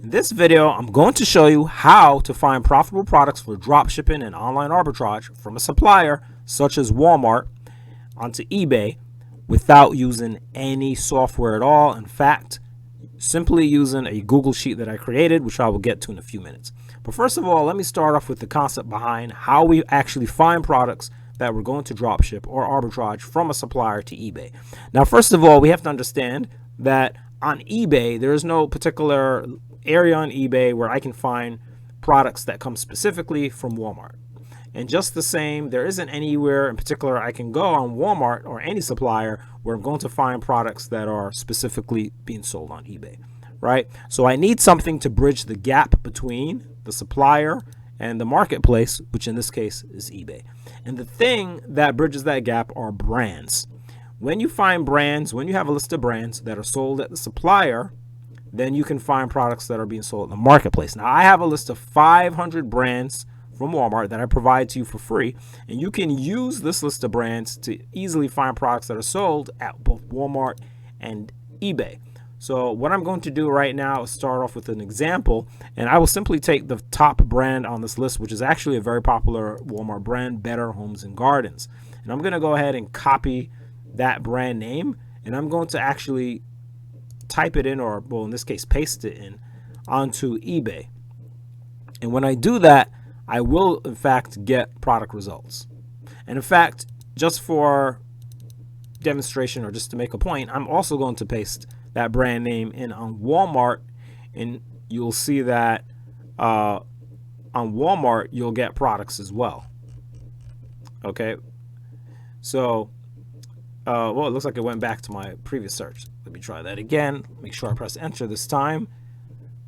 In this video, I'm going to show you how to find profitable products for dropshipping and online arbitrage from a supplier such as Walmart onto eBay without using any software at all. In fact, simply using a Google Sheet that I created, which I will get to in a few minutes. But first of all, let me start off with the concept behind how we actually find products that we're going to dropship or arbitrage from a supplier to eBay. Now, first of all, we have to understand that on eBay, there is no particular area on eBay where I can find products that come specifically from Walmart. And just the same, there isn't anywhere in particular I can go on Walmart or any supplier where I'm going to find products that are specifically being sold on eBay, right? So I need something to bridge the gap between the supplier and the marketplace, which in this case is eBay. And the thing that bridges that gap are brands. When you find brands, when you have a list of brands that are sold at the supplier, then you can find products that are being sold in the marketplace. Now, I have a list of 500 brands from Walmart that I provide to you for free, and you can use this list of brands to easily find products that are sold at both Walmart and eBay. So what I'm going to do right now is start off with an example, and I will simply take the top brand on this list, which is actually a very popular Walmart brand, Better Homes and Gardens. And I'm going to go ahead and copy that brand name, and I'm going to actually type it in, or well, in this case, paste it in onto eBay. And when I do that, I will in fact get product results. And in fact, just for demonstration or just to make a point, I'm also going to paste that brand name in on Walmart, and you'll see that on Walmart you'll get products as well. Okay, so well, it looks like it went back to my previous search. Let me try that again. Make sure I press enter this time.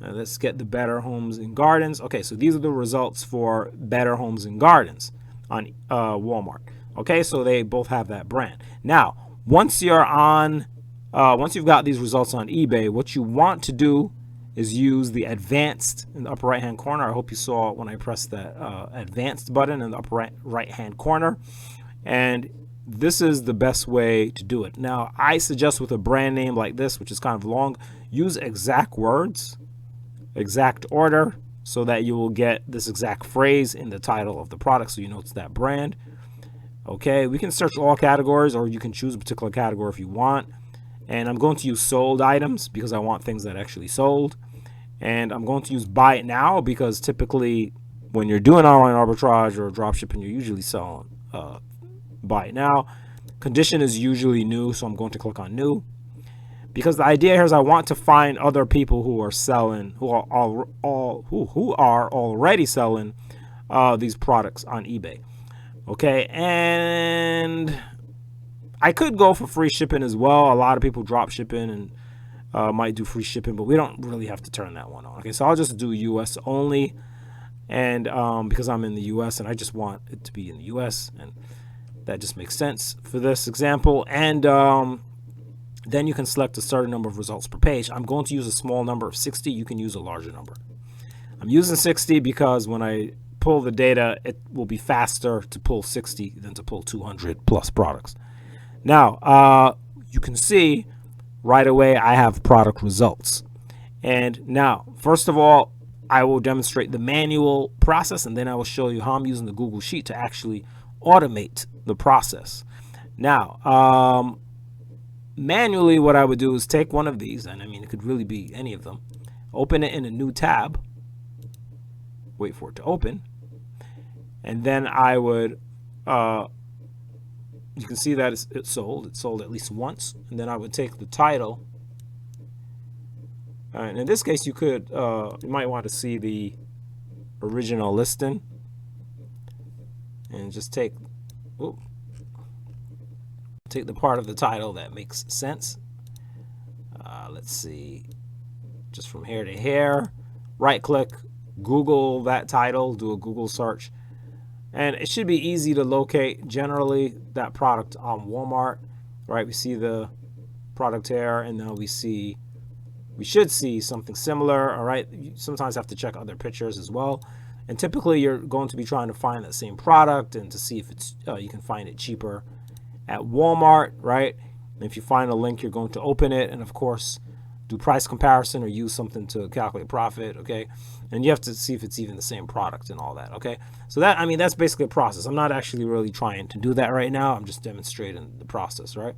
Let's get the Better Homes and Gardens. Okay, so these are the results for Better Homes and Gardens on Walmart. Okay, so they both have that brand. Now, once you're on, once you've got these results on eBay, what you want to do is use the advanced in the upper right hand corner. I hope you saw when I pressed that advanced button in the upper right hand corner. And this is the best way to do it. Now, I suggest with a brand name like this, which is kind of long, use exact words, exact order, so that you will get this exact phrase in the title of the product, so you know it's that brand. Okay, we can search all categories, or you can choose a particular category if you want. And I'm going to use sold items because I want things that actually sold. And I'm going to use buy it now because typically when you're doing online arbitrage or dropshipping, you're usually selling buy it now. Condition is usually new, so I'm going to click on new, because the idea here is I want to find other people who are selling, who are already selling these products on eBay. Okay, and I could go for free shipping as well. A lot of people drop shipping and might do free shipping, but we don't really have to turn that one on. Okay, so I'll just do US only, and because I'm in the US and I just want it to be in the US, and that just makes sense for this example. And then you can select a certain number of results per page. I'm going to use a small number of 60. You can use a larger number. I'm using 60 because when I pull the data, it will be faster to pull 60 than to pull 200 plus products. Now, you can see right away I have product results. And now, first of all, I will demonstrate the manual process, and then I will show you how I'm using the Google Sheet to actually automate the process. Now, manually, what I would do is take one of these, and I mean, it could really be any of them, open it in a new tab, wait for it to open, and then I would, you can see that it's sold. It sold at least once, and then I would take the title, and in this case, you could, you might want to see the original listing, and just take the part of the title that makes sense. Let's see, just from here to here, right click, Google that title, do a Google search, and it should be easy to locate generally that product on Walmart, right? We see the product here, and now we should see something similar. All right, you sometimes have to check other pictures as well. And typically you're going to be trying to find that same product and to see if it's you can find it cheaper at Walmart, right? And if you find a link, you're going to open it, and of course do price comparison or use something to calculate profit, okay? And you have to see if it's even the same product and all that, okay? So that, I mean, that's basically a process. I'm not actually really trying to do that right now. I'm just demonstrating the process, right?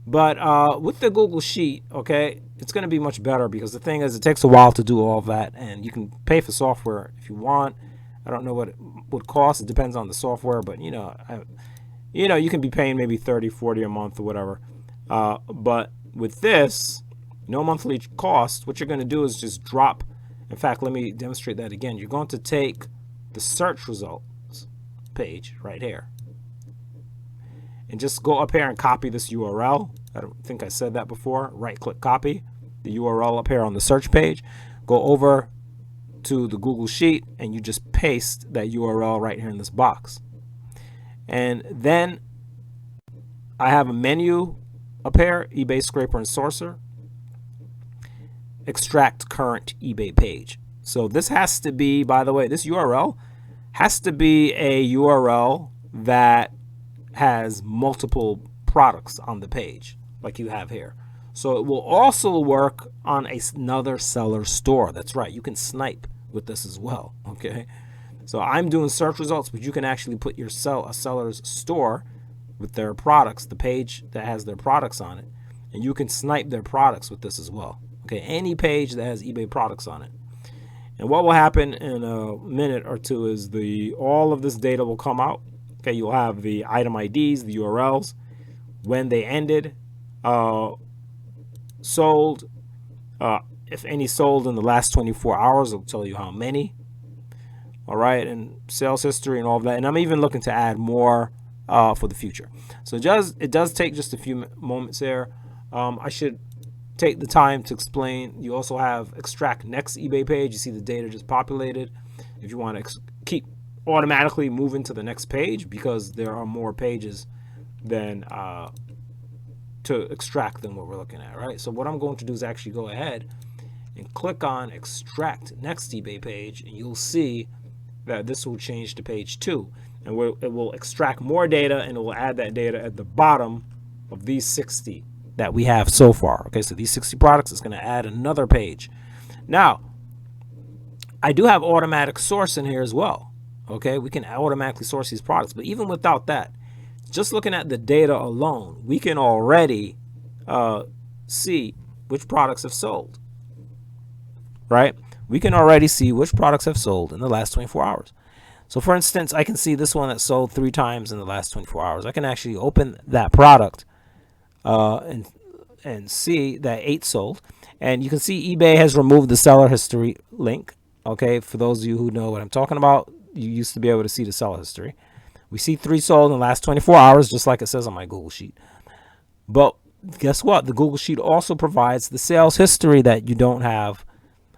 But with the Google Sheet, okay, it's going to be much better because the thing is, it takes a while to do all of that, and you can pay for software if you want. I don't know what it would cost. It depends on the software, but you know, you can be paying maybe 30, 40 a month or whatever. But with this, no monthly cost, what you're going to do is just drop. In fact, let me demonstrate that again. You're going to take the search results page right here and just go up here and copy this URL. I don't think I said that before. Right click, copy the URL up here on the search page. Go over to the Google Sheet and you just paste that URL right here in this box. And then I have a menu up here, eBay Scraper and Sourcer. Extract current eBay page. So this has to be, by the way, this URL has to be a URL that has multiple products on the page like you have here. So it will also work on another seller store. That's right, you can snipe with this as well, okay? So I'm doing search results, but you can actually put a seller's store with their products, the page that has their products on it, and you can snipe their products with this as well. Okay, any page that has eBay products on it. And what will happen in a minute or two is all of this data will come out. Okay, you'll have the item IDs, the URLs, when they ended, sold, if any sold in the last 24 hours, it'll tell you how many. All right, and sales history and all of that. And I'm even looking to add more for the future. So it does take just a few moments there. I should take the time to explain. You also have extract next eBay page. You see the data just populated. If you want to keep automatically moving to the next page, because there are more pages than to extract than what we're looking at, right? So what I'm going to do is actually go ahead and click on extract next eBay page, and you'll see that this will change to page 2, and it will extract more data, and it will add that data at the bottom of these 60 that we have so far. Okay, so these 60 products is going to add another page. Now, I do have automatic source in here as well. Okay, we can automatically source these products, but even without that, just looking at the data alone, we can already see which products have sold, right? We can already see which products have sold in the last 24 hours. So for instance, I can see this one that sold 3 times in the last 24 hours. I can actually open that product and see that 8 sold. And you can see eBay has removed the seller history link. Okay, for those of you who know what I'm talking about, you used to be able to see the seller history. We see 3 sold in the last 24 hours, just like it says on my Google Sheet. But guess what? The Google Sheet also provides the sales history that you don't have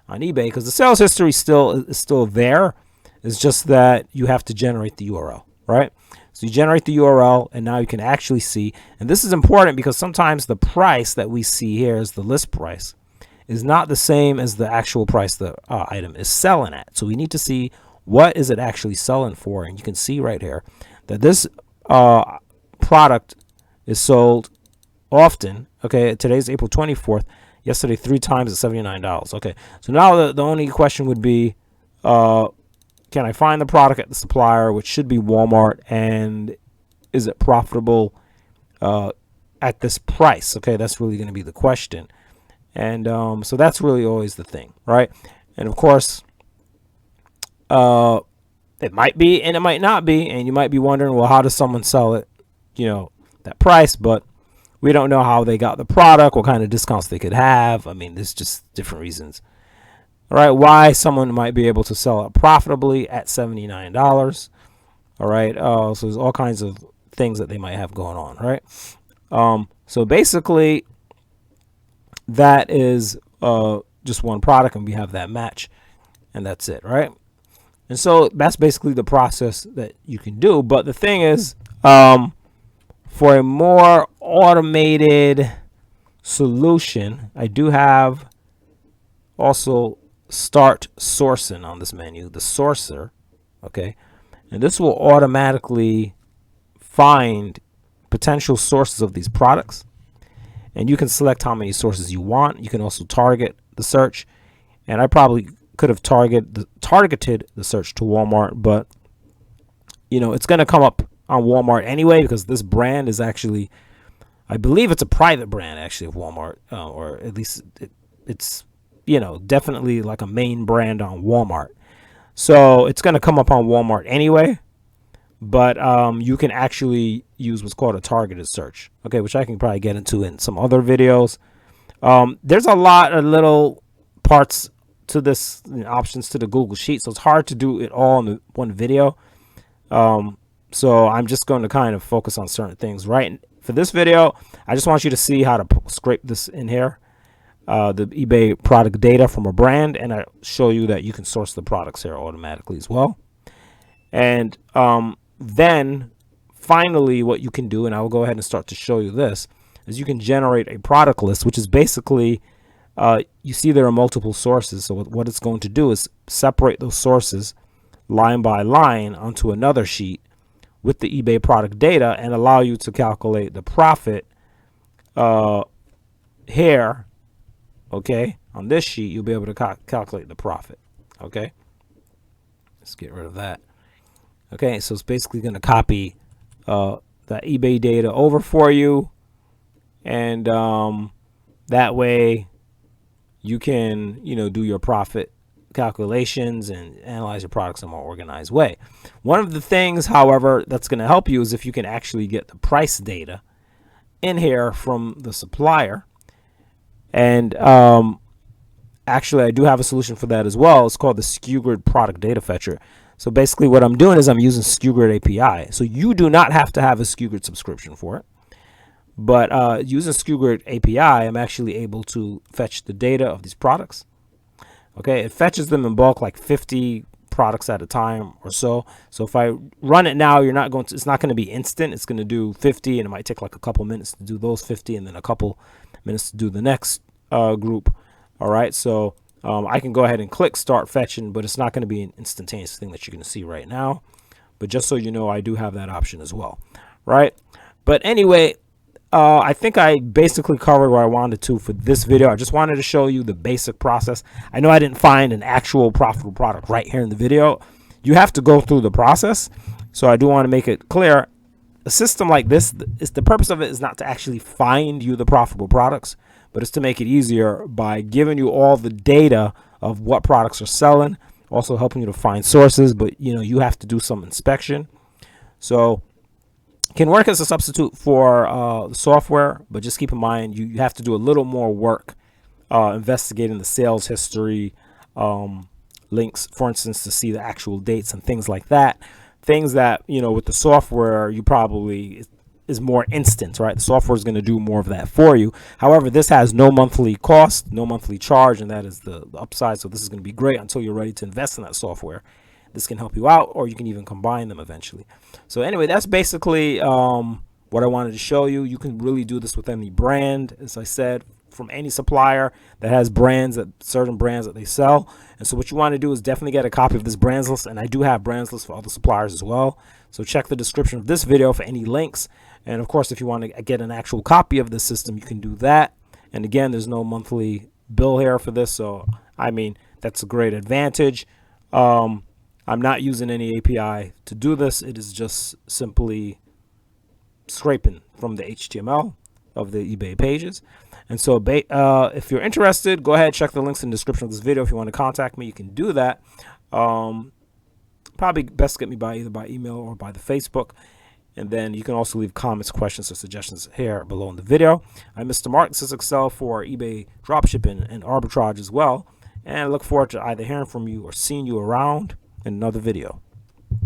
on eBay, because the sales history is still there. It's just that you have to generate the URL, right? So you generate the URL, and now you can actually see. And this is important because sometimes the price that we see here is the list price is not the same as the actual price the item is selling at. So we need to see what is it actually selling for. And you can see right here that this product is sold often. Okay, today's April 24th. Yesterday, 3 times at $79. Okay, so now the only question would be, can I find the product at the supplier, which should be Walmart, and is it profitable at this price? Okay, that's really going to be the question. And so that's really always the thing, right? And of course, it might be and it might not be, and you might be wondering, well, how does someone sell it, that price? But we don't know how they got the product, what kind of discounts they could have. I mean, there's just different reasons. All right, why someone might be able to sell it profitably at $79. All right, so there's all kinds of things that they might have going on, right? So basically, that is just one product, and we have that match, and that's it, right? And so that's basically the process that you can do. But the thing is, for a more automated solution, I do have also start sourcing on this menu, the sourcer. Okay, and this will automatically find potential sources of these products, and you can select how many sources you want. You can also target the search, and I probably could have targeted the search to Walmart, but you know, it's going to come up on Walmart anyway, because this brand is actually, I believe it's a private brand actually of Walmart, or at least it's, you know, definitely like a main brand on Walmart. So it's going to come up on Walmart anyway, but you can actually use what's called a targeted search, okay, which I can probably get into in some other videos. There's a lot of little parts to this, options to the Google Sheet, so it's hard to do it all in one video. So I'm just going to kind of focus on certain things. Right, for this video, I just want you to see how to scrape this in here, the eBay product data from a brand, and I show you that you can source the products here automatically as well. And then finally what you can do, and I will go ahead and start to show you this, is you can generate a product list, which is basically, you see there are multiple sources. So what it's going to do is separate those sources line by line onto another sheet with the eBay product data, and allow you to calculate the profit here. Okay, on this sheet you'll be able to calculate the profit. Okay, let's get rid of that. Okay, so it's basically going to copy that eBay data over for you, and that way you can, you know, do your profit calculations and analyze your products in a more organized way. One of the things, however, that's going to help you is if you can actually get the price data in here from the supplier. And actually I do have a solution for that as well. It's called the SkuGrid product data fetcher. So basically what I'm doing is I'm using SkuGrid API. So you do not have to have a SkuGrid subscription for it. But using SkuGrid API, I'm actually able to fetch the data of these products. Okay, it fetches them in bulk, like 50 products at a time or so. So if I run it now, it's not going to be instant. It's going to do 50, and it might take like a couple minutes to do those 50, and then a couple minutes to do the next group. All right, so I can go ahead and click start fetching, but it's not going to be an instantaneous thing that you're going to see right now. But just so you know, I do have that option as well. Right, but anyway, I think I basically covered what I wanted to for this video. I just wanted to show you the basic process. I know I didn't find an actual profitable product right here in the video. You have to go through the process. So I do want to make it clear. A system like this, the purpose of it is not to actually find you the profitable products, but it's to make it easier by giving you all the data of what products are selling, also helping you to find sources, but you know, you have to do some inspection. So can work as a substitute for software, but just keep in mind you have to do a little more work investigating the sales history, links, for instance, to see the actual dates and things like that. Things that, you know, with the software you probably is more instant, right? The software is going to do more of that for you. However, this has no monthly cost, no monthly charge, and that is the upside. So this is going to be great until you're ready to invest in that software. This can help you out, or you can even combine them eventually. So anyway, that's basically what I wanted to show you. You can really do this with any brand, as I said, from any supplier that has certain brands that they sell. And so what you want to do is definitely get a copy of this brands list, and I do have brands lists for other suppliers as well. So check the description of this video for any links. And of course, if you want to get an actual copy of the system, you can do that. And again, there's no monthly bill here for this, so I mean, that's a great advantage. I'm not using any API to do this. It is just simply scraping from the HTML of the eBay pages. And so if you're interested, go ahead, check the links in the description of this video. If you want to contact me, you can do that. Probably best get me either by email or by the Facebook. And then you can also leave comments, questions, or suggestions here below in the video. I'm Mr. Mark. This is Excel for eBay dropshipping and arbitrage as well. And I look forward to either hearing from you or seeing you around in another video.